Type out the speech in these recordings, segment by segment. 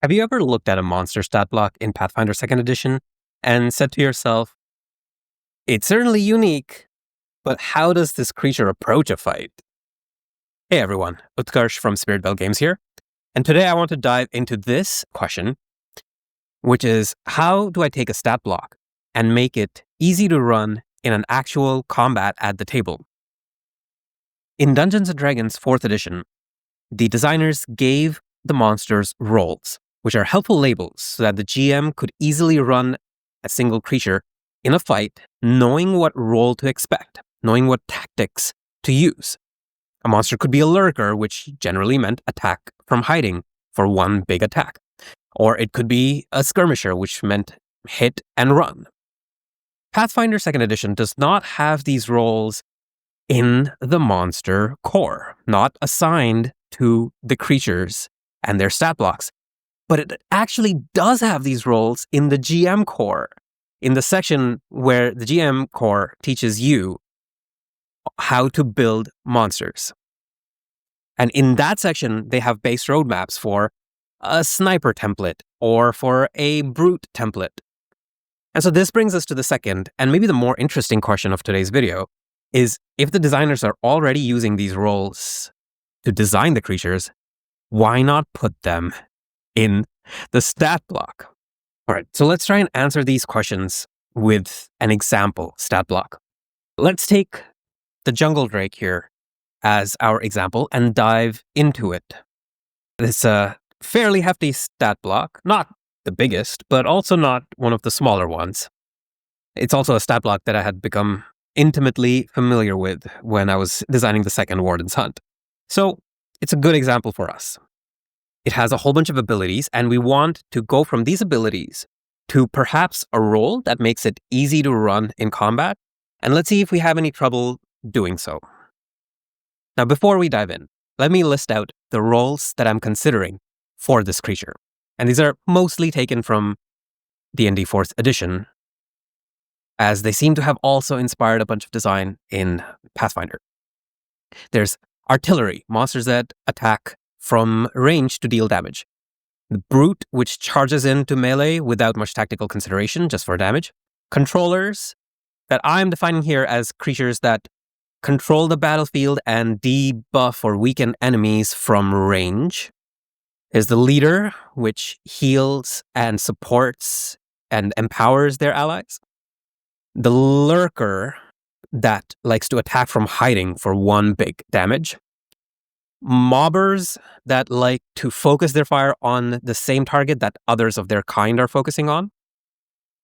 Have you ever looked at a monster stat block in Pathfinder 2nd Edition and said to yourself, it's certainly unique, but how does this creature approach a fight? Hey everyone, Utkarsh from Spirit Bell Games here, and today I want to dive into this question, which is how do I take a stat block and make it easy to run in an actual combat at the table? In Dungeons & Dragons 4th Edition, the designers gave the monsters roles, which are helpful labels so that the GM could easily run a single creature in a fight, knowing what role to expect, knowing what tactics to use. A monster could be a lurker, which generally meant attack from hiding for one big attack. Or it could be a skirmisher, which meant hit and run. Pathfinder 2nd Edition does not have these roles in the monster core, not assigned to the creatures and their stat blocks. But it actually does have these roles in the GM core, in the section where the GM core teaches you how to build monsters. And in that section, they have base roadmaps for a sniper template or for a brute template. And so this brings us to the second, and maybe the more interesting question of today's video, is if the designers are already using these roles to design the creatures, why not put them in the stat block? All right, so let's try and answer these questions with an example stat block. Let's take the Jungle Drake here as our example and dive into it. It's a fairly hefty stat block, not the biggest, but also not one of the smaller ones. It's also a stat block that I had become intimately familiar with when I was designing the second Warden's Hunt. So it's a good example for us. It has a whole bunch of abilities, and we want to go from these abilities to perhaps a role that makes it easy to run in combat. And let's see if we have any trouble doing so. Now, before we dive in, let me list out the roles that I'm considering for this creature. And these are mostly taken from D&D 4th Edition, as they seem to have also inspired a bunch of design in Pathfinder. There's artillery, monsters that attack from range to deal damage. The brute, which charges into melee without much tactical consideration, just for damage. Controllers, that I'm defining here as creatures that control the battlefield and debuff or weaken enemies from range. Is the leader, which heals and supports and empowers their allies. The lurker, that likes to attack from hiding for one big damage. Mobbers, that like to focus their fire on the same target that others of their kind are focusing on.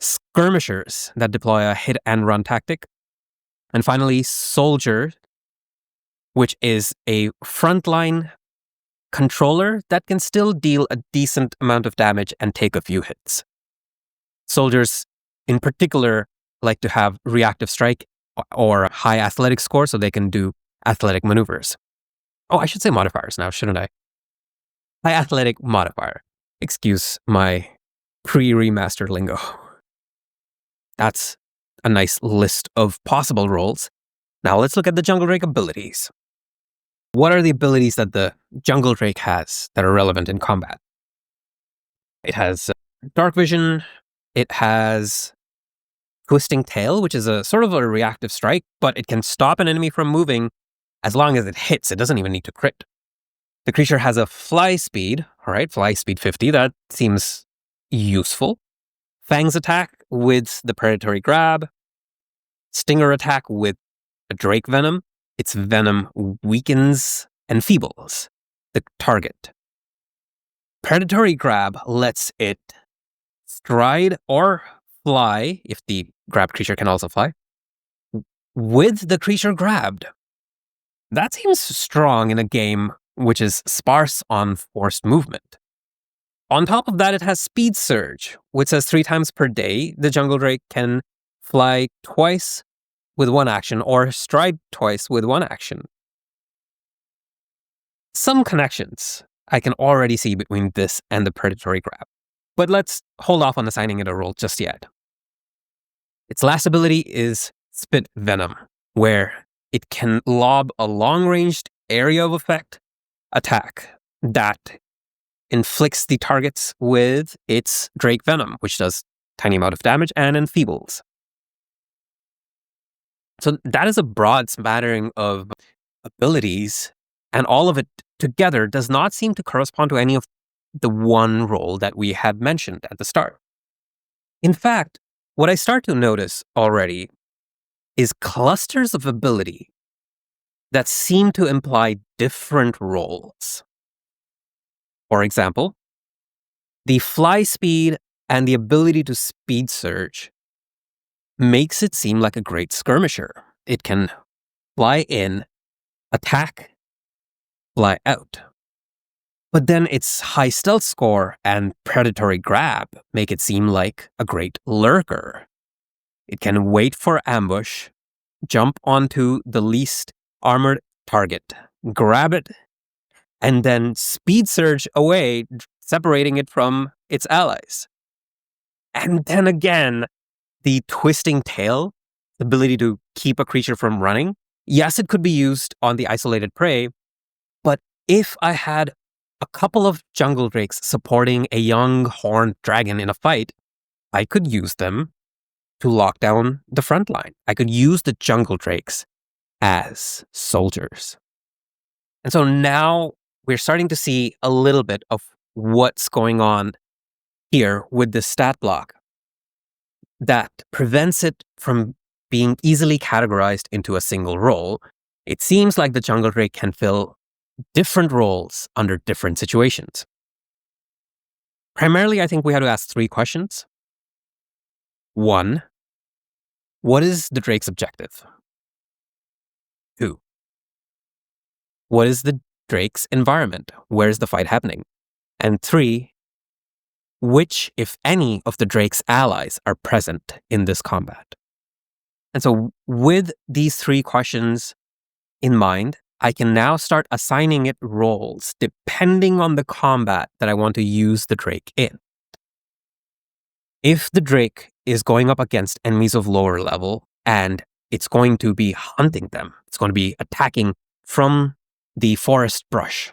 Skirmishers, that deploy a hit and run tactic. And finally, soldier, which is a frontline controller that can still deal a decent amount of damage and take a few hits. Soldiers, in particular, like to have reactive strike or high athletic score so they can do athletic maneuvers. Oh, I should say modifiers now, shouldn't I? High athletic modifier. Excuse my pre-remastered lingo. That's a nice list of possible roles. Now let's look at the Jungle Drake abilities. What are the abilities that the Jungle Drake has that are relevant in combat? It has dark vision. It has twisting tail, which is a sort of a reactive strike, but it can stop an enemy from moving as long as it hits. It doesn't even need to crit. The creature has a fly speed, all right, fly speed 50. That seems useful. Fangs attack with the predatory grab. Stinger attack with a drake venom. Its venom weakens and feebles the target. Predatory grab lets it stride or fly, if the grabbed creature can also fly, with the creature grabbed. That seems strong in a game which is sparse on forced movement. On top of that, it has speed surge, which says 3 times per day, the Jungle Drake can fly twice with one action or stride twice with one action. Some connections I can already see between this and the predatory grab, but let's hold off on assigning it a role just yet. Its last ability is Spit Venom, where it can lob a long-ranged area of effect attack that inflicts the targets with its Drake Venom, which does tiny amount of damage and enfeebles. So that is a broad smattering of abilities, and all of it together does not seem to correspond to any of the one role that we had mentioned at the start. In fact, what I start to notice already is clusters of ability that seem to imply different roles. For example, the fly speed and the ability to speed surge makes it seem like a great skirmisher. It can fly in, attack, fly out. But then its high stealth score and predatory grab make it seem like a great lurker. It can wait for ambush, jump onto the least armored target, grab it, and then speed surge away, separating it from its allies. And then again, the twisting tail, the ability to keep a creature from running. Yes, it could be used on the isolated prey, but if I had a couple of jungle drakes supporting a young horned dragon in a fight, I could use them to lock down the front line. I could use the jungle drakes as soldiers. And so now we're starting to see a little bit of what's going on here with the stat block that prevents it from being easily categorized into a single role. It seems like the jungle drake can fill different roles under different situations. Primarily, I think we have to ask 3 questions. 1, what is the drake's objective? 2, what is the drake's environment? Where is the fight happening? And 3, which, if any, of the drake's allies are present in this combat? And so with these 3 questions in mind, I can now start assigning it roles depending on the combat that I want to use the drake in. If the drake is going up against enemies of lower level and it's going to be hunting them, it's going to be attacking from the forest brush,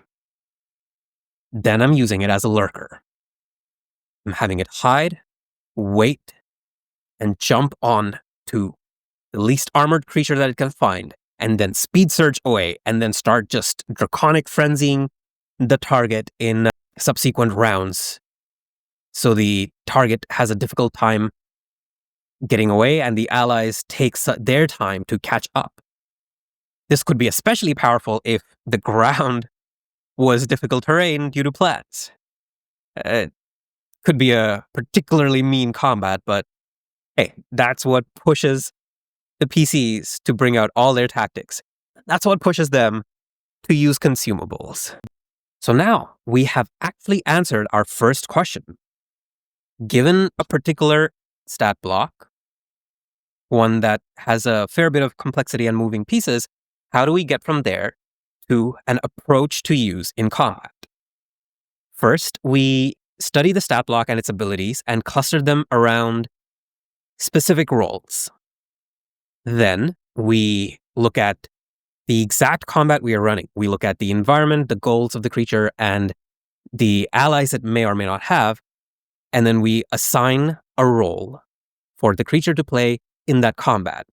then I'm using it as a lurker. I'm having it hide, wait, and jump on to the least armored creature that it can find, and then speed surge away, and then start just draconic frenzying the target in subsequent rounds. So the target has a difficult time getting away, and the allies take their time to catch up. This could be especially powerful if the ground was difficult terrain due to plants. Could be a particularly mean combat, but hey, that's what pushes the PCs to bring out all their tactics. That's what pushes them to use consumables. So now we have actually answered our first question. Given a particular stat block, one that has a fair bit of complexity and moving pieces, how do we get from there to an approach to use in combat? First, we study the stat block and its abilities and cluster them around specific roles. Then we look at the exact combat we are running. We look at the environment, the goals of the creature, and the allies it may or may not have. And then we assign a role for the creature to play in that combat.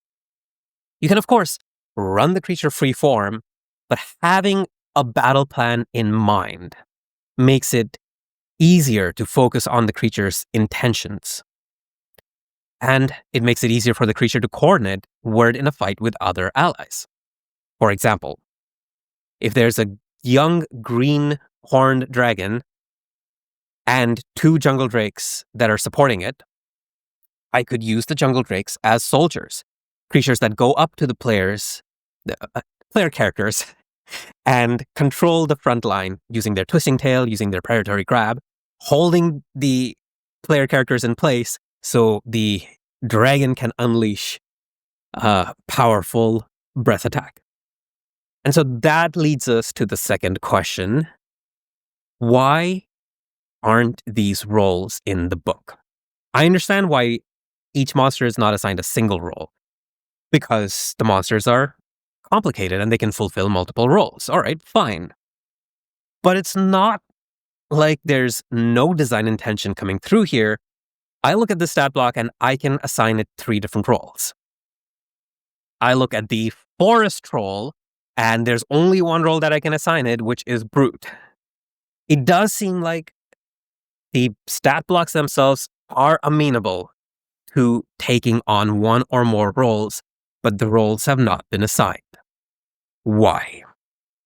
You can, of course, run the creature free form, but having a battle plan in mind makes it easier to focus on the creature's intentions. And it makes it easier for the creature to coordinate word in a fight with other allies. For example, if there's a young green horned dragon and 2 jungle drakes that are supporting it, I could use the jungle drakes as soldiers, creatures that go up to the player characters, and control the front line using their twisting tail, using their predatory grab, holding the player characters in place so the dragon can unleash a powerful breath attack. And so that leads us to the second question. Why aren't these roles in the book? I understand why each monster is not assigned a single role, because the monsters are complicated and they can fulfill multiple roles. All right, fine. But it's not like there's no design intention coming through here, I look at the stat block and I can assign it 3 different roles. I look at the forest role, and there's only one role that I can assign it, which is brute. It does seem like the stat blocks themselves are amenable to taking on one or more roles, but the roles have not been assigned. Why?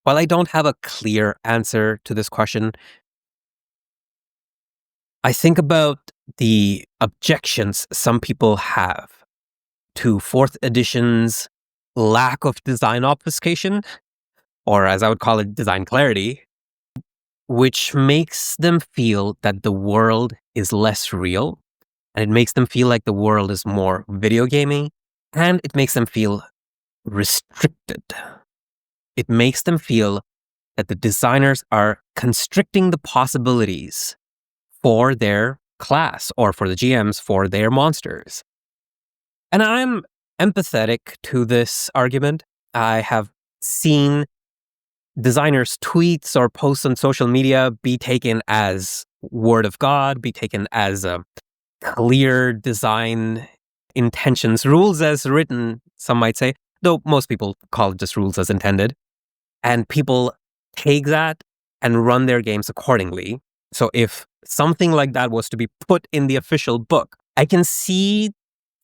While I don't have a clear answer to this question, I think about the objections some people have to 4th edition's lack of design obfuscation, or as I would call it, design clarity, which makes them feel that the world is less real, and it makes them feel like the world is more video gaming, and it makes them feel restricted. It makes them feel that the designers are constricting the possibilities for their class or for the GMs for their monsters. And I'm empathetic to this argument. I have seen designers' tweets or posts on social media be taken as word of God, be taken as a clear design intentions, rules as written, some might say, though most people call it just rules as intended. And people take that and run their games accordingly. So if something like that was to be put in the official book, I can see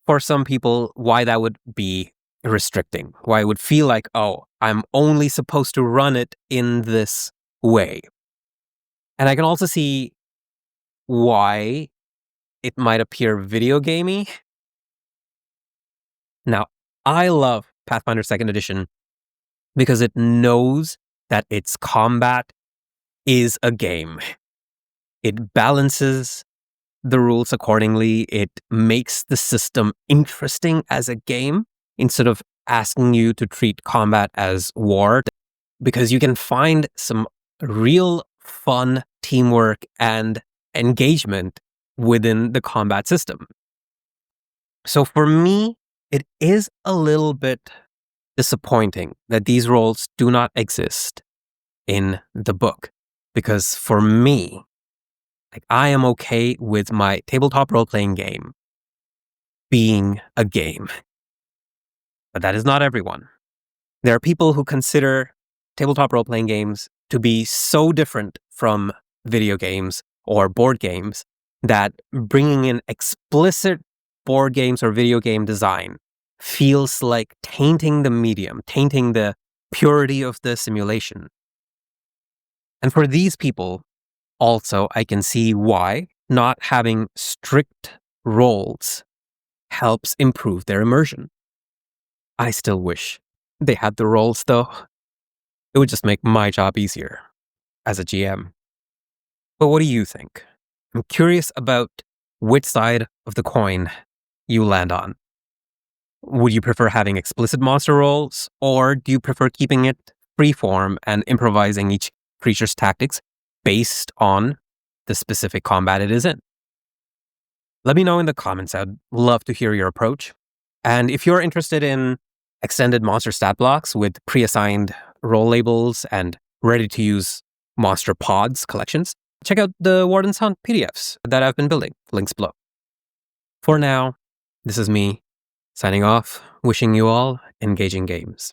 for some people why that would be restricting, why it would feel like, oh, I'm only supposed to run it in this way. And I can also see why it might appear video gamey. Now, I love Pathfinder 2nd Edition because it knows that its combat is a game. It balances the rules accordingly. It makes the system interesting as a game instead of asking you to treat combat as war, because you can find some real fun teamwork and engagement within the combat system. So for me, it is a little bit disappointing that these roles do not exist in the book, because for me, like, I am okay with my tabletop role-playing game being a game. But that is not everyone. There are people who consider tabletop role-playing games to be so different from video games or board games that bringing in explicit board games or video game design feels like tainting the medium, tainting the purity of the simulation. And for these people, also, I can see why not having strict roles helps improve their immersion. I still wish they had the roles, though. It would just make my job easier as a GM. But what do you think? I'm curious about which side of the coin you land on. Would you prefer having explicit monster roles, or do you prefer keeping it freeform and improvising each creature's tactics based on the specific combat it is in? Let me know in the comments. I'd love to hear your approach. And if you're interested in extended monster stat blocks with pre-assigned role labels and ready-to-use monster pods collections, check out the Warden's Hunt PDFs that I've been building. Links below. For now, this is me signing off, wishing you all engaging games.